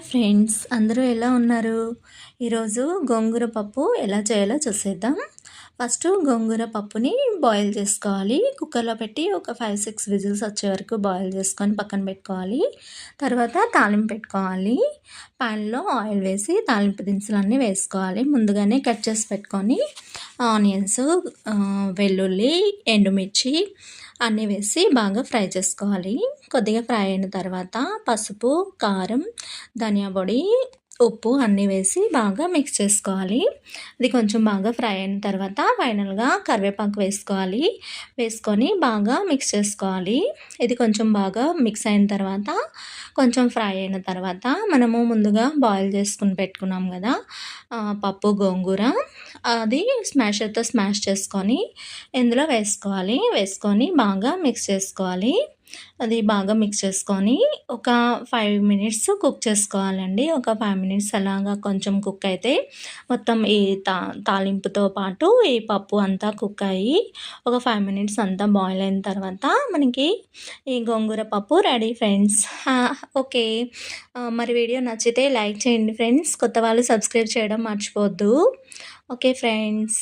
Hi friends, అందరూ ఎలా ఉన్నారు? ఈరోజు గోంగూర పప్పు ఎలా చేయాలో చూసేద్దాం. ఫస్ట్ గోంగూర పప్పుని బాయిల్ చేసుకోవాలి. కుక్కర్లో పెట్టి ఒక 5-6 విజిల్స్ వచ్చే వరకు బాయిల్ చేసుకొని పక్కన పెట్టుకోవాలి. తర్వాత తాలింపు పెట్టుకోవాలి. ప్యాన్లో ఆయిల్ వేసి తాలింపు దినుసులన్నీ వేసుకోవాలి. ముందుగానే కట్ చేసి పెట్టుకొని ఆనియన్స్, వెల్లుల్లి, ఎండుమిర్చి అన్నీ వేసి బాగా ఫ్రై చేసుకోవాలి. కొద్దిగా ఫ్రై అయిన తర్వాత పసుపు, కారం, ధనియా పొడి, ఉప్పు అన్నీ వేసి బాగా మిక్స్ చేసుకోవాలి. ఇది కొంచెం బాగా ఫ్రై అయిన తర్వాత ఫైనల్గా కరివేపాకు వేసుకోవాలి. వేసుకొని బాగా మిక్స్ చేసుకోవాలి. ఇది కొంచెం బాగా మిక్స్ అయిన తర్వాత కొంచెం ఫ్రై అయిన తర్వాత మనము ముందుగా బాయిల్ చేసుకుని పెట్టుకున్నాం కదా పప్పు, గోంగూర, అది స్మాషర్తో స్మాష్ చేసుకొని ఇందులో వేసుకోవాలి. వేసుకొని బాగా మిక్స్ చేసుకోవాలి. అది బాగా మిక్స్ చేసుకొని ఒక 5 మినిట్స్ కుక్ చేసుకోవాలండి. ఒక 5 మినిట్స్ అలాగా కొంచెం కుక్ అయితే మొత్తం ఈ తాలింపుతో పాటు ఈ పప్పు అంతా కుక్ అయ్యి ఒక 5 మినిట్స్ అంతా బాయిల్ అయిన తర్వాత మనకి ఈ గోంగూర పప్పు రెడీ ఫ్రెండ్స్. ఓకే, మరి వీడియో నచ్చితే లైక్ చేయండి ఫ్రెండ్స్. కొత్త వాళ్ళు సబ్స్క్రైబ్ చేయడం మర్చిపోవద్దు. Okay friends.